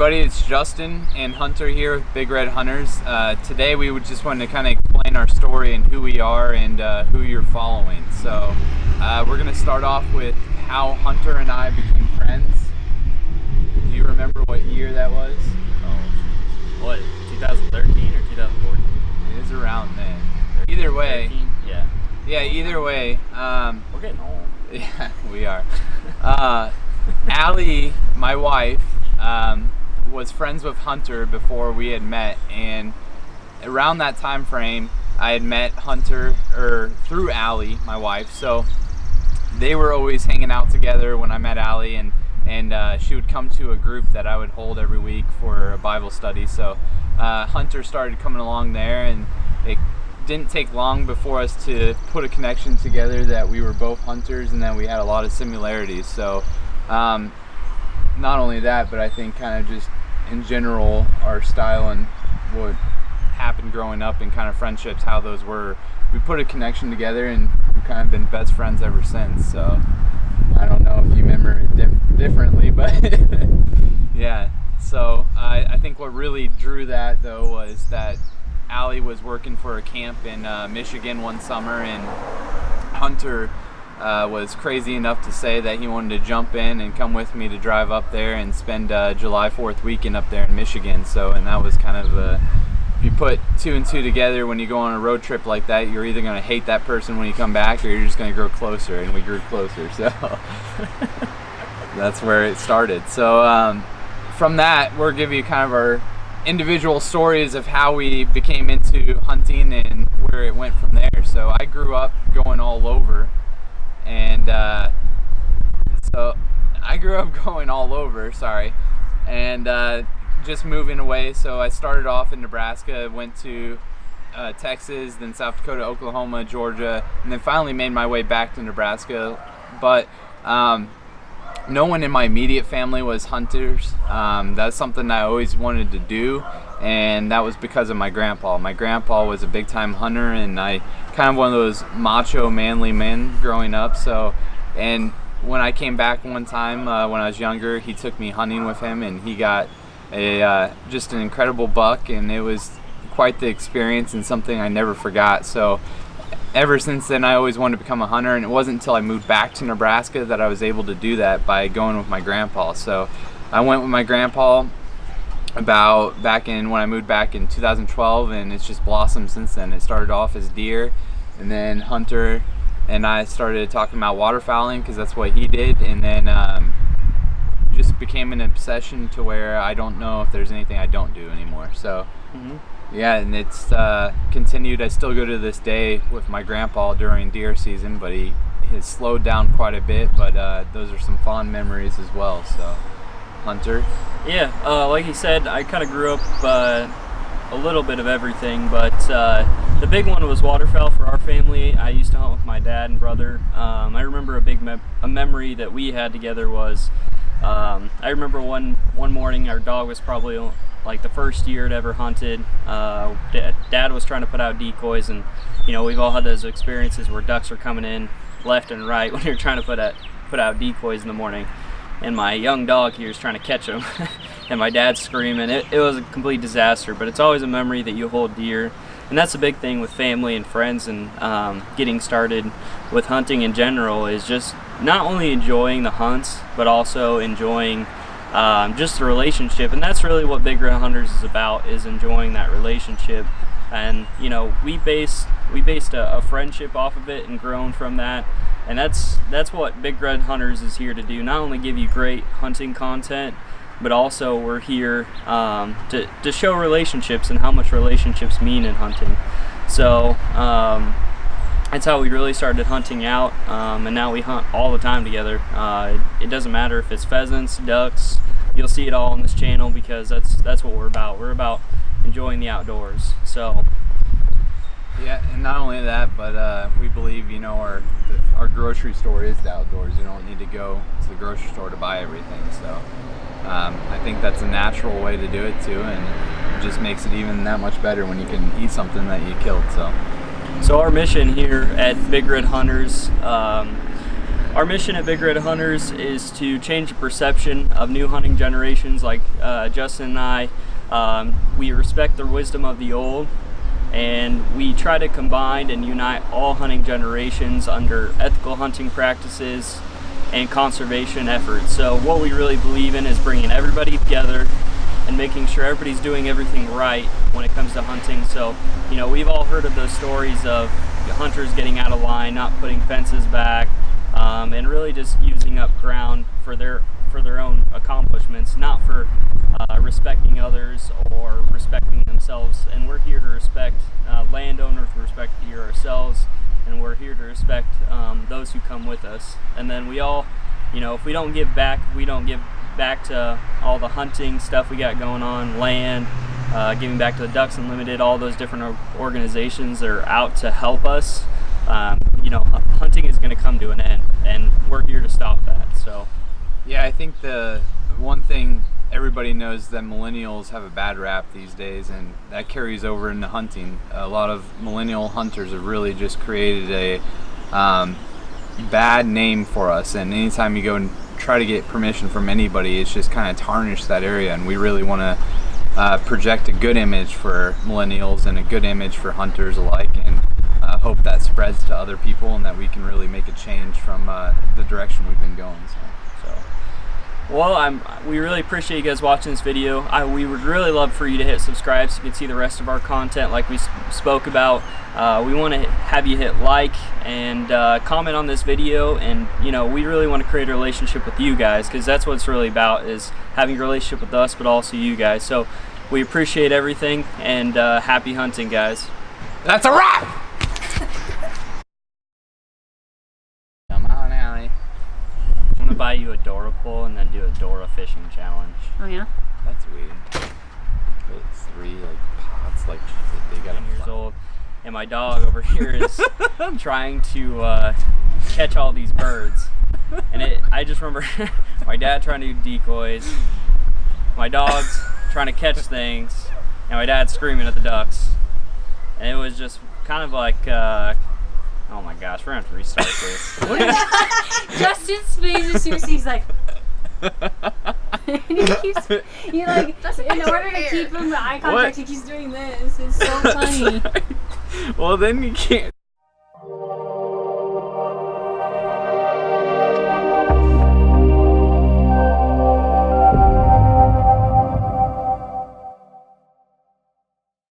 everybody, it's Justin and Hunter here with Big Red Hunters. Today we would just want to kind of explain our story and who we are and who you're following. So we're going to start off with how Hunter and I became friends. Do you remember what year that was? Oh, what, 2013 or 2014? It is around then. Either way. 13? Yeah. Yeah, either way. We're getting old. Yeah, we are. Allie, my wife, was friends with Hunter before we had met, and around that time frame I had met Hunter through Allie, my wife. So they were always hanging out together when I met Allie, and she would come to a group that I would hold every week for a Bible study. So Hunter started coming along there, and it didn't take long before us to put a connection together that we were both hunters and that we had a lot of similarities. So not only that, but I think kind of just in general our style and what happened growing up and kind of friendships, how those were, we put a connection together and we've kind of been best friends ever since. So I don't know if you remember it differently, but yeah. So I think what really drew that though was that Allie was working for a camp in Michigan one summer, and Hunter was crazy enough to say that he wanted to jump in and come with me to drive up there and spend July 4th weekend up there in Michigan. So, and that was kind of if you put two and two together when you go on a road trip like that, you're either going to hate that person when you come back or you're just going to grow closer, and we grew closer. So that's where it started. So from that, we'll give you kind of our individual stories of how we became into hunting and where it went from there. So I grew up going all over, and just moving away. So I started off in Nebraska, went to Texas, then South Dakota, Oklahoma, Georgia, and then finally made my way back to Nebraska. But no one in my immediate family was hunters. That's something I always wanted to do, and that was because of my grandpa. My grandpa was a big time hunter, and I kind of one of those macho manly men growing up. So, and when I came back one time when I was younger, he took me hunting with him, and he got just an incredible buck, and it was quite the experience and something I never forgot. So ever since then, I always wanted to become a hunter, and it wasn't until I moved back to Nebraska that I was able to do that by going with my grandpa. So I went with my grandpa when I moved back in 2012, and it's just blossomed since then. It started off as deer, and then Hunter and I started talking about waterfowling because that's what he did, and then just became an obsession to where I don't know if there's anything I don't do anymore. So yeah, and it's continued. I still go to this day with my grandpa during deer season, but he has slowed down quite a bit, but those are some fond memories as well. So Hunter? Yeah, like he said, I kind of grew up a little bit of everything, but the big one was waterfowl for our family. I used to hunt with my dad and brother. I remember a memory that we had together was, I remember one morning our dog was probably like the first year it ever hunted. Dad was trying to put out decoys, and we've all had those experiences where ducks are coming in left and right when you're trying to put out decoys in the morning. And my young dog here is trying to catch them, and my dad's screaming. It was a complete disaster, but it's always a memory that you hold dear. And that's the big thing with family and friends, and getting started with hunting in general is just not only enjoying the hunts, but also enjoying just the relationship. And that's really what Big Red Hunters is about, is enjoying that relationship. And we based a friendship off of it and grown from that. And that's what Big Red Hunters is here to do. Not only give you great hunting content, but also we're here to show relationships and how much relationships mean in hunting. So that's how we really started hunting out, and now we hunt all the time together. It doesn't matter if it's pheasants, ducks, you'll see it all on this channel, because that's what we're about. We're about enjoying the outdoors. So yeah, and not only that, but we believe our grocery store is the outdoors. You don't need to go to the grocery store to buy everything. So I think that's a natural way to do it too, and it just makes it even that much better when you can eat something that you killed. So our mission here at Big Red Hunters, our mission at Big Red Hunters is to change the perception of new hunting generations like Justin and I. We respect the wisdom of the old, and we try to combine and unite all hunting generations under ethical hunting practices and conservation efforts. So what we really believe in is bringing everybody together and making sure everybody's doing everything right when it comes to hunting. So, you know, we've all heard of those stories of hunters getting out of line, not putting fences back, and really just using up ground for their own accomplishments, not for respecting others or respecting themselves. And we're here to respect landowners, we respect ourselves, and we're here to respect those who come with us. And then we all, you know, if we don't give back, we don't give back to all the hunting stuff we got going on, land, giving back to the Ducks Unlimited, all those different organizations that are out to help us. You know, hunting is going to come to an end, and we're here to stop that. So, yeah, I think the one thing everybody knows that millennials have a bad rap these days, and that carries over into hunting. A lot of millennial hunters have really just created a bad name for us, and anytime you go and try to get permission from anybody, it's just kind of tarnished that area. And we really want to project a good image for millennials and a good image for hunters alike, and hope that spreads to other people and that we can really make a change from the direction we've been going. Well, we really appreciate you guys watching this video. We would really love for you to hit subscribe so you can see the rest of our content like we spoke about. We want to have you hit like and comment on this video, and you know, we really want to create a relationship with you guys, because that's what it's really about, is having a relationship with us but also you guys. So we appreciate everything, and happy hunting, guys. That's a wrap! Come on, Allie. I'm gonna buy you a Dora pole and then do a Dora fishing challenge. Oh yeah? That's weird. It's 3 like pots, like they got 10 years old, and my dog over here is trying to catch all these birds. And I just remember my dad trying to do decoys, my dog's trying to catch things, and my dad screaming at the ducks. And it was just kind of like, oh my gosh, we're gonna have to restart this. Justin's face is seriously, he's like, and he keeps, you like, in order to keep him eye contact, he keeps doing this. It's so funny. Well, then you can't.